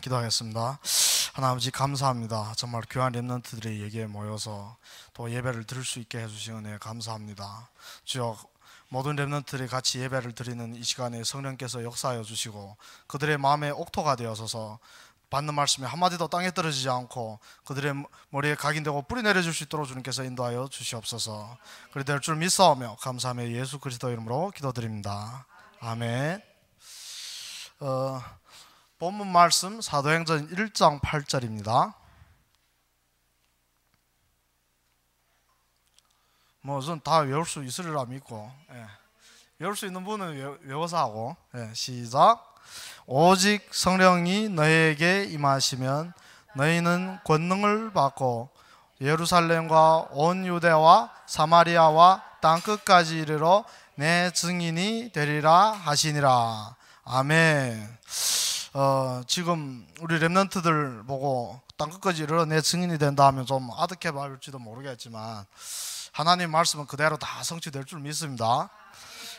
기도하겠습니다. 하나님 아버지 감사합니다. 정말 귀한 렘넌트들이 여기에 모여서 또 예배를 드릴 수 있게 해주신 은혜 감사합니다. 주여, 모든 렘넌트들이 같이 예배를 드리는 이 시간에 성령께서 역사하여 주시고 그들의 마음에 옥토가 되어서서 받는 말씀이 한마디도 땅에 떨어지지 않고 그들의 머리에 각인되고 뿌리 내려줄 수 있도록 주님께서 인도하여 주시옵소서. 그리 될 줄 믿사오며 감사하며 예수 그리스도 이름으로 기도드립니다. 아멘. 본문 말씀 사도행전 1장 8절입니다. 전 다 외울 수 있으리라 믿고, 외울 수 있는 분은 외워서 하고, 시작. 오직 성령이 너희에게 임하시면 너희는 권능을 받고 예루살렘과 온 유대와 사마리아와 땅끝까지 이르러 내 증인이 되리라 하시니라. 아멘. 지금 우리 렘넌트들 보고 땅끝까지 이르러 내 증인이 된다 하면 좀 아득해 보일지도 모르겠지만 하나님 말씀은 그대로 다 성취될 줄 믿습니다.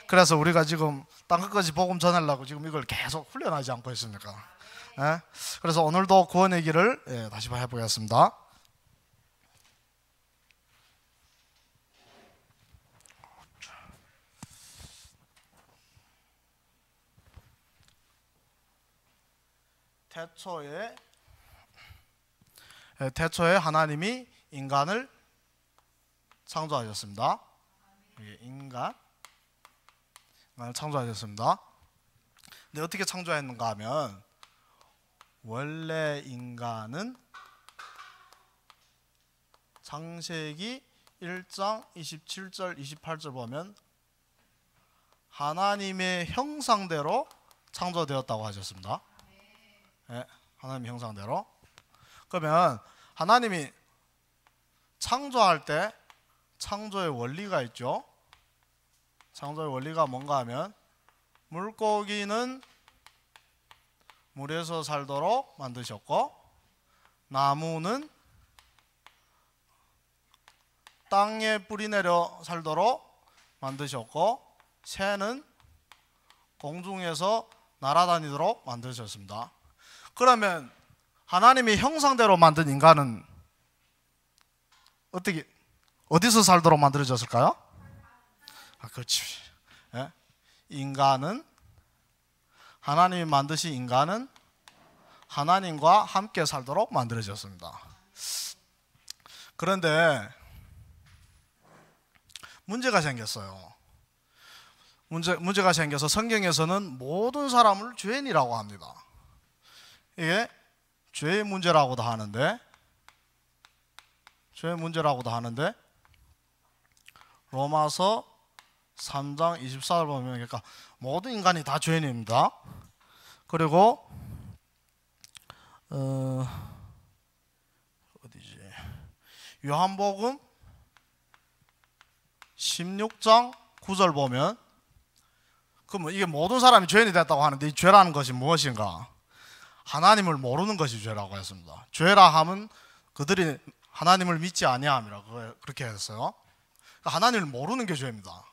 그래서 우리가 지금 땅끝까지 복음 전하려고 지금 이걸 계속 훈련하지 않고 있습니까? 그래서 오늘도 구원의 길을 다시 해보겠습니다. 태초에 하나님이 인간을 창조하셨습니다. 인간을 창조하셨습니다. 근데 어떻게 창조했는가 하면 원래 인간은 창세기 1장 27절 28절 보면 하나님의 형상대로 창조되었다고 하셨습니다. 하나님의 형상대로. 그러면 하나님이 창조할 때 창조의 원리가 있죠. 창조의 원리가 뭔가 하면 물고기는 물에서 살도록 만드셨고 나무는 땅에 뿌리 내려 살도록 만드셨고 새는 공중에서 날아다니도록 만드셨습니다. 그러면 하나님이 형상대로 만든 인간은 어디서 살도록 만들어졌을까요? 그렇지. 인간은 하나님이 만드신 인간은 하나님과 함께 살도록 만들어졌습니다. 그런데 문제가 생겼어요. 문제가 생겨서 성경에서는 모든 사람을 죄인이라고 합니다. 이게 죄의 문제라고도 하는데 로마서 3장 24절 보면 그러니까 모든 인간이 다 죄인입니다. 그리고 요한복음 16장 9절 보면 그럼 이게 모든 사람이 죄인이 됐다고 하는데 이 죄라는 것이 무엇인가? 하나님을 모르는 것이 죄라고 했습니다. 죄라 함은 그들이 하나님을 믿지 아니함이라 그렇게 했어요. 하나님을 모르는 게 죄입니다.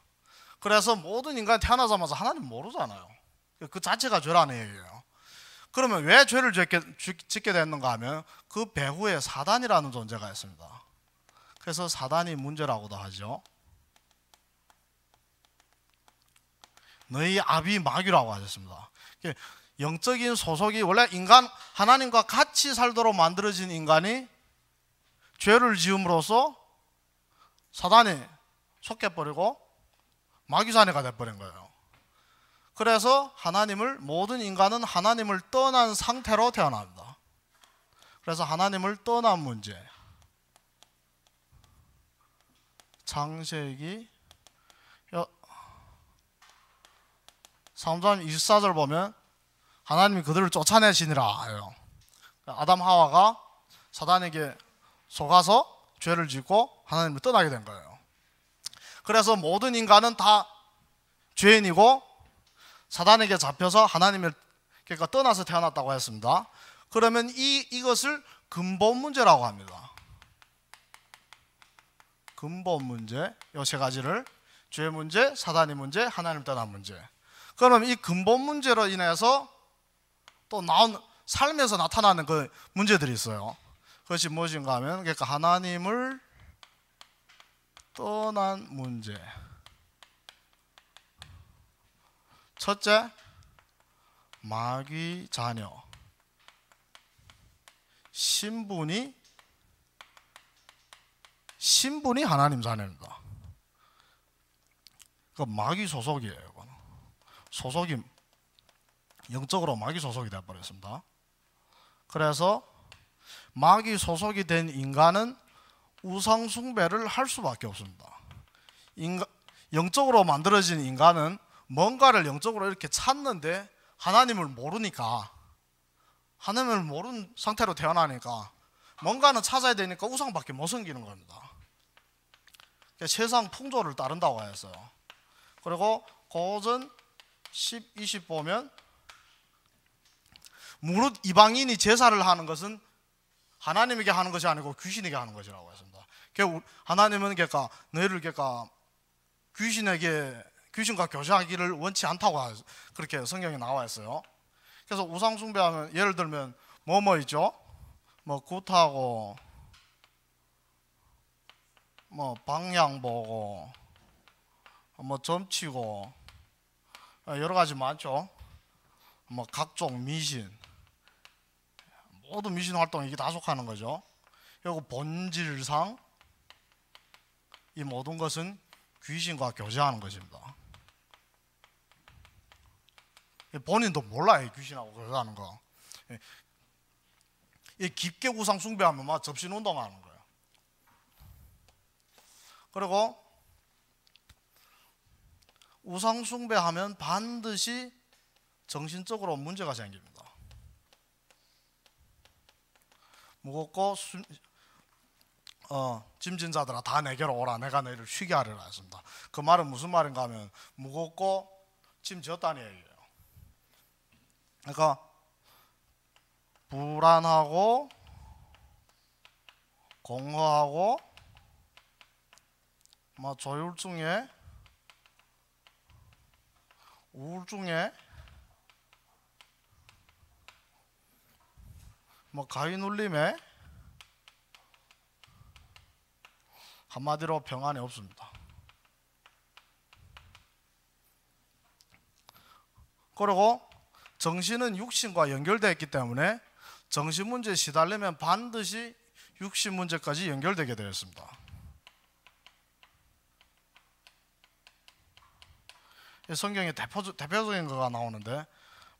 그래서 모든 인간이 태어나자마자 하나님 모르잖아요. 그 자체가 죄라는 얘기예요. 그러면 왜 죄를 짓게 됐는가 하면 그 배후에 사단이라는 존재가 있습니다. 그래서 사단이 문제라고도 하죠. 너희 아비 마귀라고 하셨습니다. 영적인 소속이 원래 인간 하나님과 같이 살도록 만들어진 인간이 죄를 지음으로써 사단이 속해버리고 마귀사내가 돼버린 거예요. 그래서 모든 인간은 하나님을 떠난 상태로 태어납니다. 그래서 하나님을 떠난 문제. 창세기 3장 24절 보면 하나님이 그들을 쫓아내시니라 해요. 아담 하와가 사단에게 속아서 죄를 짓고 하나님을 떠나게 된 거예요. 그래서 모든 인간은 다 죄인이고 사단에게 잡혀서 하나님을 그러니까 떠나서 태어났다고 했습니다. 그러면 이것을 근본 문제라고 합니다. 근본 문제, 이 세 가지를 죄 문제, 사단의 문제, 하나님 떠난 문제. 그럼 이 근본 문제로 인해서 또 삶에서 나타나는 그 문제들이 있어요. 그것이 무엇인가 하면 그러니까 하나님을 떠난 문제. 첫째, 마귀 자녀. 신분이 하나님 자녀입니다. 그 마귀 소속이에요. 소속이 영적으로 마귀 소속이 되어버렸습니다. 그래서 마귀 소속이 된 인간은 우상 숭배를 할 수밖에 없습니다. 영적으로 만들어진 인간은 뭔가를 영적으로 이렇게 찾는데 하나님을 모르니까, 하나님을 모르는 상태로 태어나니까 뭔가는 찾아야 되니까 우상밖에 못 섬기는 겁니다. 세상 풍조를 따른다고 했어요. 그리고 고전 10, 20 보면 무릇 이방인이 제사를 하는 것은 하나님에게 하는 것이 아니고 귀신에게 하는 것이라고 했습니다. 하나님은 그러니까 너희를 그러니까 귀신과 교제하기를 원치 않다고 그렇게 성경에 나와 있어요. 그래서 우상 숭배하면 예를 들면 뭐 있죠? 뭐 굿하고 뭐 방향 보고 뭐 점치고 여러 가지 많죠. 뭐 각종 미신, 모든 미신 활동 이게 다 속하는 거죠. 그리고 본질상 이 모든 것은 귀신과 교제하는 것입니다. 본인도 몰라요, 귀신하고 교제하는 거. 깊게 우상 숭배하면 막 접신 운동하는 거예요. 그리고 우상 숭배하면 반드시 정신적으로 문제가 생깁니다. 무겁고 짐진 자들아 다 내게로 오라, 내가 너희를 쉬게 하리라 했습니다. 그 말은 무슨 말인가 하면 무겁고 짐 졌다는 얘기예요. 그러니까 불안하고 공허하고 뭐 조울증에 우울증에 뭐 가위 눌림에 한마디로 평안이 없습니다. 그리고 정신은 육신과 연결되어 있기 때문에 정신 문제에 시달리면 반드시 육신 문제까지 연결되게 되어 있습니다. 성경에 대표적인 거가 나오는데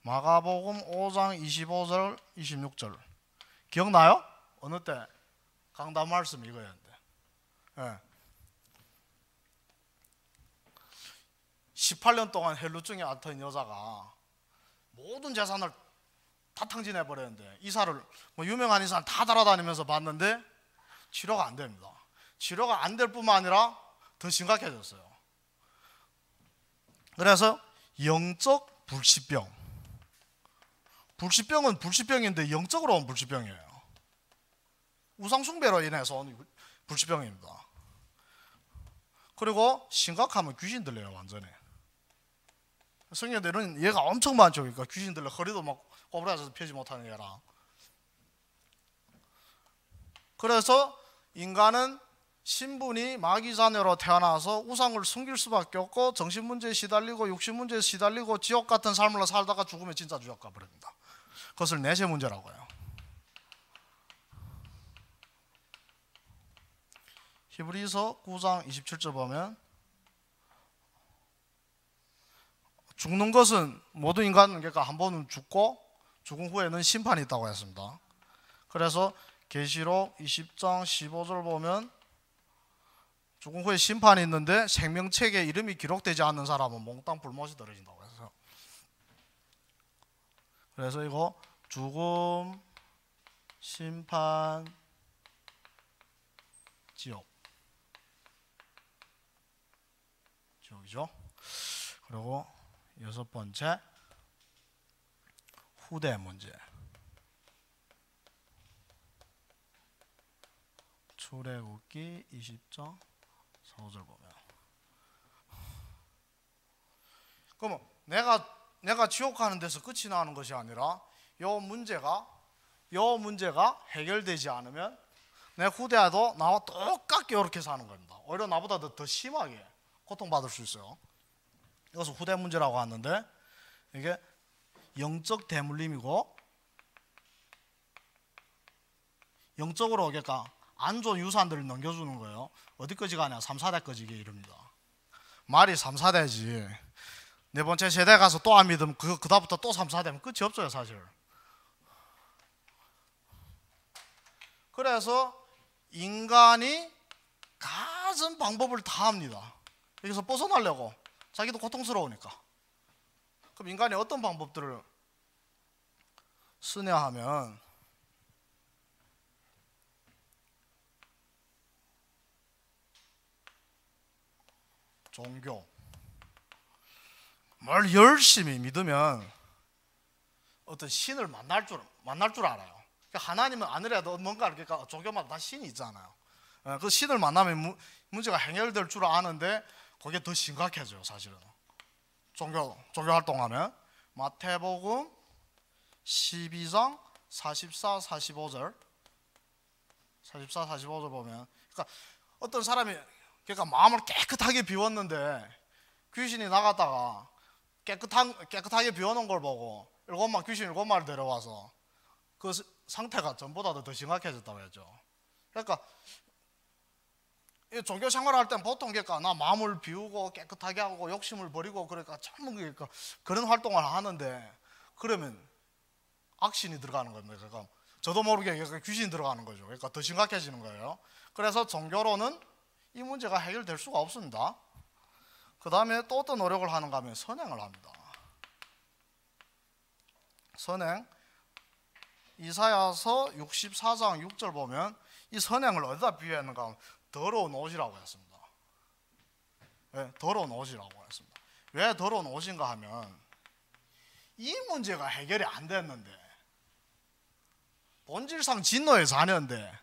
마가복음 5장 25절 26절 기억나요? 어느 때? 강단 말씀 이거였는데 18년 동안 헬루증에 앓던 여자가 모든 재산을 다 탕진해 버렸는데 이사를 유명한 이사를 다 달아다니면서 봤는데 치료가 안 됩니다. 치료가 안 될 뿐만 아니라 더 심각해졌어요. 그래서 영적 불치병. 불치병은 불치병인데 영적으로 온 불치병이에요. 우상숭배로 인해서 온 불치병입니다. 그리고 심각하면 귀신 들려요, 완전히. 성경들은 얘가 엄청 많죠. 그러니까 귀신 들려 허리도 막 꼬부라져서 펴지 못하는 얘라. 그래서 인간은 신분이 마귀 자녀로 태어나서 우상을 숨길 수밖에 없고 정신 문제에 시달리고 육신 문제에 시달리고 지옥 같은 삶을 살다가 죽으면 진짜 지옥 가버립니다. 그것을 내세 문제라고 해요. 히브리서 9장 27절 보면 죽는 것은 모든 인간은 그러니까 한 번은 죽고 죽은 후에는 심판이 있다고 했습니다. 그래서 계시록 20장 15절 보면 죽은 후에 심판이 있는데 생명책에 이름이 기록되지 않는 사람은 몽땅 불못이 떨어진다고 해서 그래서 이거 죽음, 심판, 지옥이죠. 그리고 6번째 후대 문제. 출애굽기 20장 4절 보면 그럼 내가 지옥 가는 데서 끝이 나는 것이 아니라 요 문제가 해결되지 않으면 내 후대도 나와 똑같게 이렇게 사는 겁니다. 오히려 나보다 더 심하게 고통받을 수 있어요. 이것을 후대 문제라고 하는데, 이게 영적 대물림이고, 영적으로 그러니까 안 좋은 유산들을 넘겨주는 거예요. 어디까지가 아니야, 3, 4대까지 이릅니다. 말이 3, 4대지 네 번째 세대 가서 또 안 믿으면 그 다음부터 또 3, 4대면 끝이 없어요 사실. 그래서 인간이 가진 방법을 다 합니다. 여기서 벗어나려고. 자기도 고통스러우니까. 그럼 인간이 어떤 방법들을 쓰냐 하면, 종교. 뭘 열심히 믿으면 어떤 신을 만날 줄 알아요. 그러니까 하나님은 아니래도 뭔가 그러니까 종교마다 다 신이 있잖아요. 그 신을 만나면 문제가 해결될 줄 아는데 그게 더 심각해져요 사실은. 종교 활동하면. 마태복음 12장 44, 45절 보면, 그러니까 어떤 사람이 그러니까 마음을 깨끗하게 비웠는데 귀신이 나갔다가 깨끗하게 비워놓은 걸 보고 귀신 7마리 데려와서 그 상태가 전보다도 더 심각해졌다고 했죠. 그러니까 종교 생활할 땐 보통 그러니까 나 마음을 비우고 깨끗하게 하고 욕심을 버리고 그러니까 참 그러니까 그런 활동을 하는데, 그러면 악신이 들어가는 겁니다. 그러니까 저도 모르게 그러니까 귀신이 들어가는 거죠. 그러니까 더 심각해지는 거예요. 그래서 종교로는 이 문제가 해결될 수가 없습니다. 그 다음에 또 어떤 노력을 하는가 하면 선행을 합니다. 선행. 이사야서 64장 6절 보면 이 선행을 어디다 비유했는가 하면 더러운 옷이라고 했습니다. 네, 더러운 옷이라고 했습니다. 왜 더러운 옷인가 하면 이 문제가 해결이 안 됐는데, 본질상 진노의 자녀인데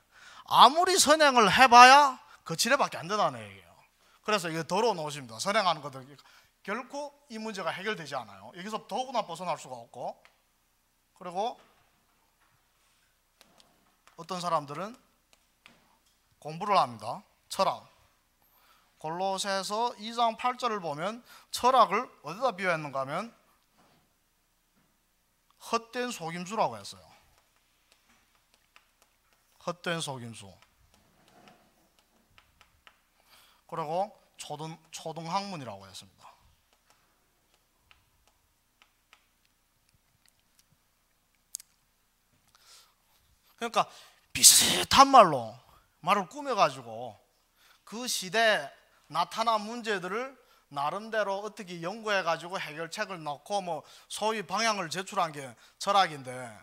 아무리 선행을 해봐야 거칠애밖에 안 된다는 얘기예요. 그래서 이게 더러운 옷입니다. 선행하는 것들 결코 이 문제가 해결되지 않아요. 여기서 더구나 벗어날 수가 없고, 그리고 어떤 사람들은 공부를 합니다. 철학. 골로새서 2장 8절을 보면 철학을 어디다 비유했는가 하면 헛된 속임수라고 했어요. 헛된 속임수. 그리고 초등학문이라고 했습니다. 그러니까 비슷한 말을 꾸며가지고 그 시대에 나타난 문제들을 나름대로 어떻게 연구해가지고 해결책을 넣고 뭐 소위 방향을 제출한 게 철학인데,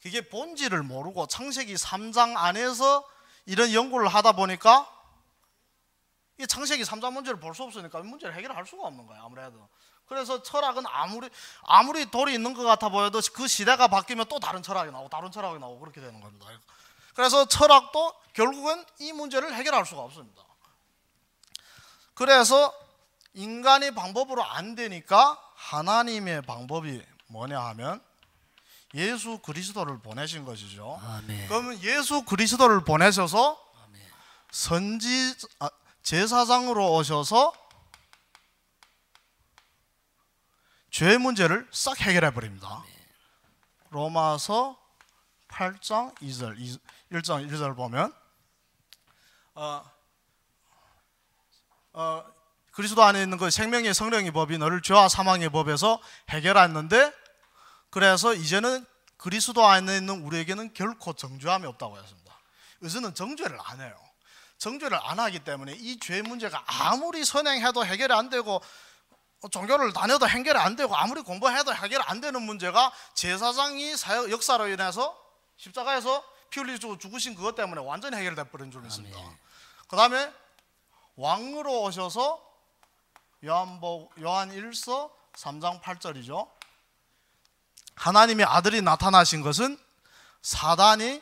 그게 본질을 모르고 창세기 3장 안에서 이런 연구를 하다 보니까 이 창세기 3장 문제를 볼 수 없으니까 문제를 해결할 수가 없는 거예요 아무래도. 그래서 철학은 아무리 돌이 있는 것 같아 보여도 그 시대가 바뀌면 또 다른 철학이 나오고 그렇게 되는 겁니다. 그래서 철학도 결국은 이 문제를 해결할 수가 없습니다. 그래서 인간의 방법으로 안 되니까 하나님의 방법이 뭐냐 하면 예수 그리스도를 보내신 것이죠. 아멘. 그러면 예수 그리스도를 보내셔서 아멘. 제사장으로 오셔서 죄 문제를 싹 해결해 버립니다. 로마서 8장 2절 1장 1절 보면 그리스도 안에 있는 그 생명의 성령의 법이 너를 죄와 사망의 법에서 해결했는데, 그래서 이제는 그리스도 안에 있는 우리에게는 결코 정죄함이 없다고 했습니다. 이제는 정죄를 안 해요. 정죄를 안 하기 때문에 이 죄 문제가 아무리 선행해도 해결이 안 되고 종교를 다녀도 해결이 안 되고 아무리 공부해도 해결이 안 되는 문제가 제사장이 역사로 인해서 십자가에서 피 흘리시고 죽으신 그것 때문에 완전히 해결돼 버린 줄 믿습니다. 그 다음에 왕으로 오셔서 요한 1서 3장 8절이죠. 하나님의 아들이 나타나신 것은 사단이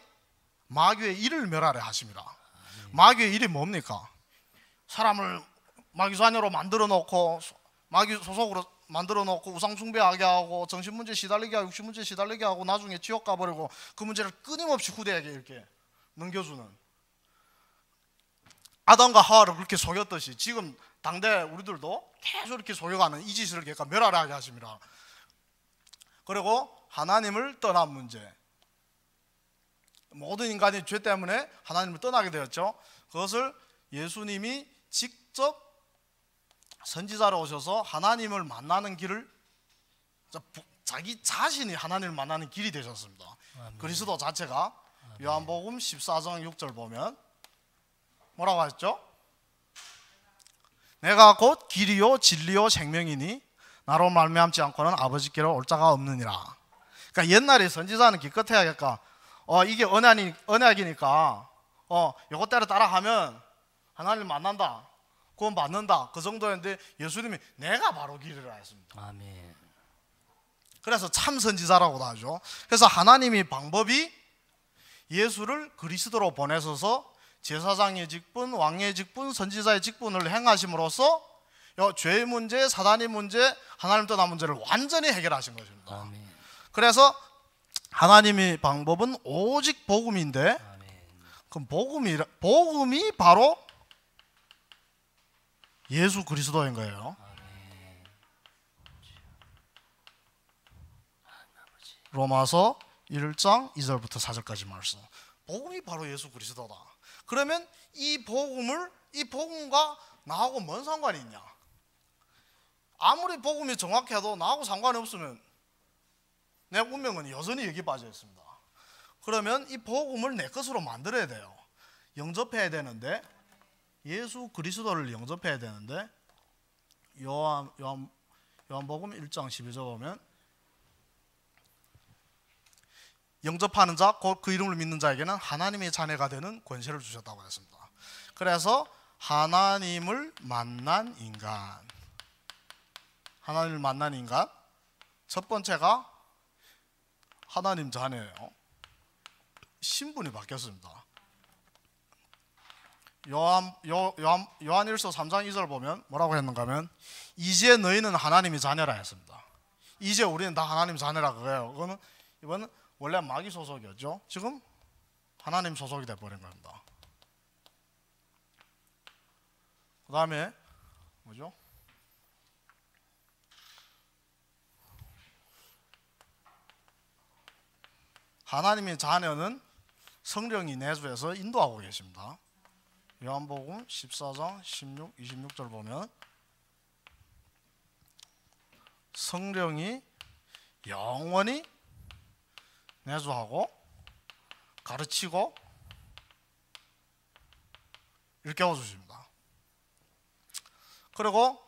마귀의 일을 멸하려 하심이라. 마귀의 일이 뭡니까? 사람을 마귀 자녀로 만들어 놓고 마귀 소속으로 만들어 놓고 우상 숭배하게 하고 정신 문제 시달리게 하고 육신 문제 시달리게 하고 나중에 지옥 가버리고 그 문제를 끊임없이 후대에게 이렇게 넘겨주는, 아담과 하와를 그렇게 속였듯이 지금 당대 우리들도 계속 이렇게 속여가는 이 짓을 그러니까 멸하게 하십니다. 그리고 하나님을 떠난 문제, 모든 인간이 죄 때문에 하나님을 떠나게 되었죠. 그것을 예수님이 직접 선지자로 오셔서 하나님을 만나는 길을, 자기 자신이 하나님을 만나는 길이 되셨습니다. 아멘. 그리스도 자체가. 아멘. 요한복음 14장 6절 보면 뭐라고 하셨죠? 내가 곧 길이요 진리요 생명이니 나로 말미암지 않고는 아버지께로 올 자가 없느니라. 그러니까 옛날에 선지자는 기껏해야 이게 언약이니까 요것대로 따라가면 하나님을 만난다, 구원 받는다, 그 정도였는데 예수님이 내가 바로 길이라 했습니다. 아멘. 그래서 참 선지자라고도 하죠. 그래서 하나님이 방법이 예수를 그리스도로 보내셔서 제사장의 직분, 왕의 직분, 선지자의 직분을 행하심으로써 죄의 문제, 사단의 문제, 하나님 떠난 문제를 완전히 해결하신 것입니다. 아멘. 그래서 하나님의 방법은 오직 복음인데, 아멘. 그럼 복음이 바로 예수 그리스도인 거예요. 아멘. 로마서 1장 2절부터 4절까지 말씀. 복음이 바로 예수 그리스도다. 그러면 이 복음과 나하고 뭔 상관이 있냐? 아무리 복음이 정확해도 나하고 상관이 없으면 내 운명은 여전히 여기 빠져 있습니다. 그러면 이 복음을 내 것으로 만들어야 돼요. 영접해야 되는데, 예수 그리스도를 영접해야 되는데, 요한복음 1장 12절 보면 영접하는 자, 곧 그 이름을 믿는 자에게는 하나님의 자녀가 되는 권세를 주셨다고 했습니다. 그래서 하나님을 만난 인간, 첫 번째가 하나님 자녀예요. 신분이 바뀌었습니다. 요한일서 3장 2절 보면 뭐라고 했는가 하면 이제 너희는 하나님의 자녀라 했습니다. 이제 우리는 다 하나님 자녀라 그거예요. 이거는 원래 마귀 소속이었죠. 지금 하나님 소속이 돼버린 겁니다. 그 다음에 뭐죠? 하나님의 자녀는 성령이 내주해서 인도하고 계십니다. 요한복음 14장 16, 26절 보면 성령이 영원히 내주하고 가르치고 일깨워 주십니다. 그리고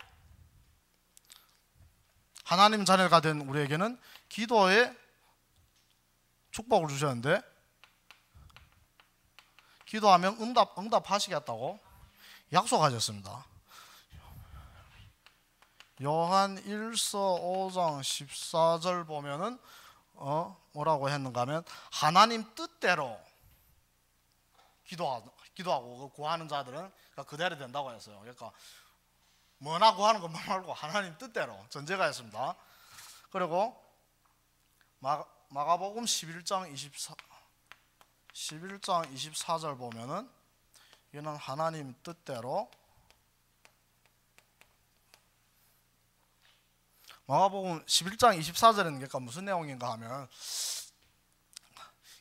하나님 자녀가 된 우리에게는 기도에 축복을 주셨는데, 기도하면 응답하시겠다고 약속하셨습니다. 요한 1서 5장 14절 보면은 뭐라고 했는가 하면 하나님 뜻대로 기도하고 구하는 자들은 그대로 된다고 했어요. 그러니까 뭐나 구하는 것만 말고 하나님 뜻대로 전제가 있습니다. 그리고 마가복음 11장 24절 보면은 이는 하나님 뜻대로, 마가복음 11장 24절은 그러니까 무슨 내용인가 하면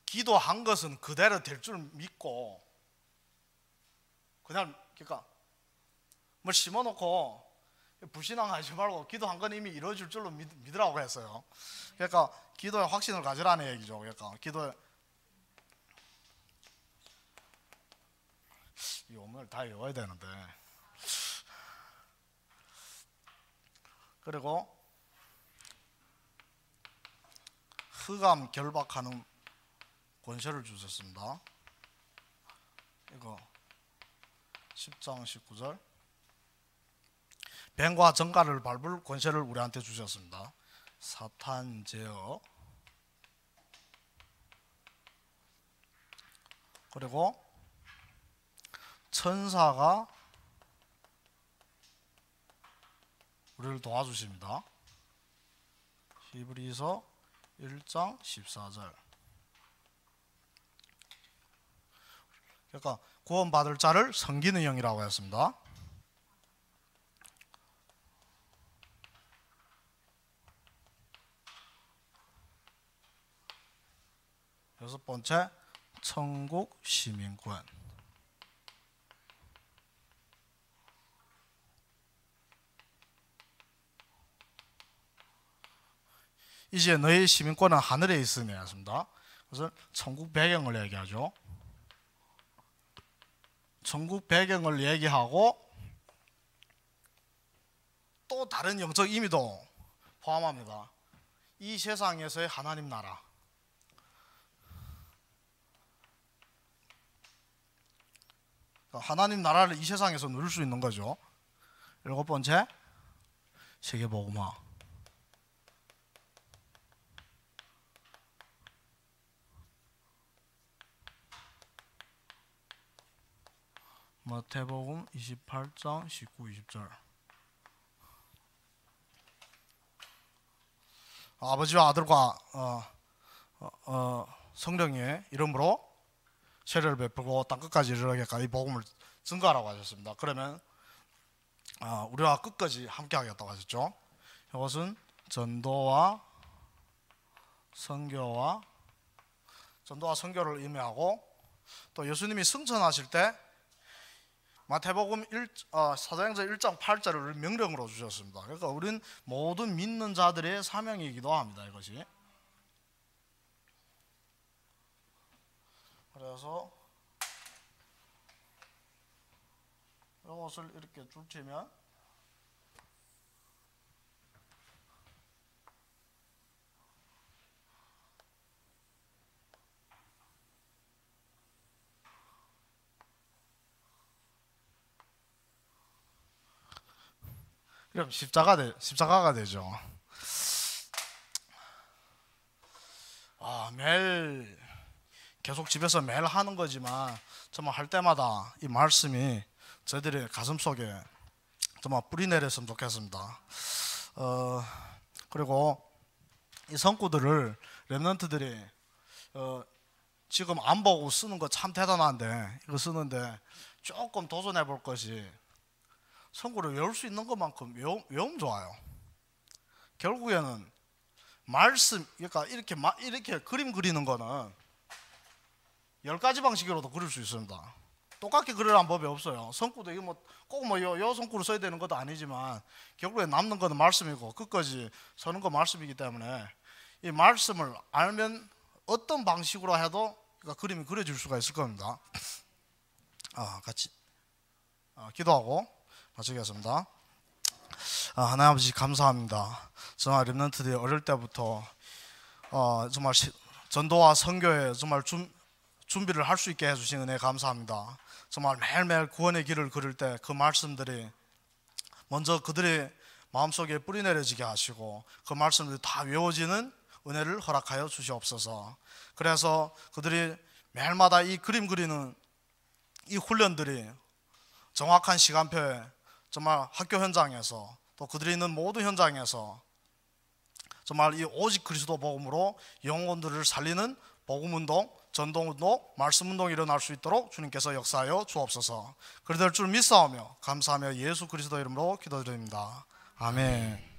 기도한 것은 그대로 될 줄 믿고 그냥 그러니까 뭘 심어놓고 불신앙하지 말고 기도한 건 이미 이루어질 줄로 믿으라고 했어요. 그러니까 기도에 확신을 가지라는 얘기죠. 그러니까 기도에 이 오늘 다 외워야 되는데, 그리고 흑암 결박하는 권세를 주셨습니다. 이거 10장 19절 뱀과 정갈을 밟을 권세를 우리한테 주셨습니다. 사탄 제어. 그리고 천사가 우리를 도와주십니다. 히브리서 1장 14절. 그러니까 구원받을 자를 섬기는 영이라고 했습니다. 여섯 번째, 천국 시민권. 이제 너의 시민권은 하늘에 있으며 했습니다. 그래서 천국 배경을 얘기하죠. 천국 배경을 얘기하고 또 다른 영적 의미도 포함합니다. 이 세상에서의 하나님 나라. 하나님 나라를 이 세상에서 누릴 수 있는 거죠. 일곱 번째, 세계복음화. 마태복음 28장 19, 20절. 아버지와 아들과 성령의 이름으로 세례를 베풀고 땅끝까지 이르기까지 이 복음을 증거하라고 하셨습니다. 그러면 우리와 끝까지 함께 하겠다고 하셨죠. 이것은 전도와 선교를 의미하고, 또 예수님이 승천하실 때 마태복음 사도행전 1장 8절을 명령으로 주셨습니다. 그러니까 우리는 모든 믿는 자들의 사명이기도 합니다. 이것이. 그래서 이것을 이렇게 줄치면 그럼 십자가가 되죠. 매일 계속 집에서 매일 하는 거지만 정말 할 때마다 이 말씀이 저희들의 가슴 속에 정말 뿌리 내렸으면 좋겠습니다. 그리고 이 성구들을 렘넌트들이 지금 안 보고 쓰는 거 참 대단한데, 이거 쓰는데 조금 도전해 볼 것이, 성구를 외울 수 있는 것만큼 외우면 좋아요. 결국에는 말씀, 그러니까 이렇게 그림 그리는 거는 10가지 방식으로도 그릴 수 있습니다. 똑같게 그리라는 법이 없어요. 성구도 이거 꼭 요 성구를 써야 되는 것도 아니지만 결국에 남는 것은 말씀이고 끝까지 서는 거 말씀이기 때문에 이 말씀을 알면 어떤 방식으로 해도 그러니까 그림이 그려질 수가 있을 겁니다. 같이 기도하고 마치겠습니다. 하나님 아버지 감사합니다. 정말 렘넌트들이 어릴 때부터 정말 전도와 선교에 정말 준비를 할 수 있게 해주신 은혜 감사합니다. 정말 매일매일 구원의 길을 걸을 때 그 말씀들이 먼저 그들의 마음속에 뿌리 내려지게 하시고 그 말씀들이 다 외워지는 은혜를 허락하여 주시옵소서. 그래서 그들이 매일마다 이 그림 그리는 이 훈련들이 정확한 시간표에 정말 학교 현장에서 또 그들이 있는 모든 현장에서 정말 이 오직 그리스도 복음으로 영혼들을 살리는 복음운동, 전도운동, 말씀운동이 일어날 수 있도록 주님께서 역사하여 주옵소서. 그리 될 줄 믿사오며 감사하며 예수 그리스도 이름으로 기도드립니다. 아멘.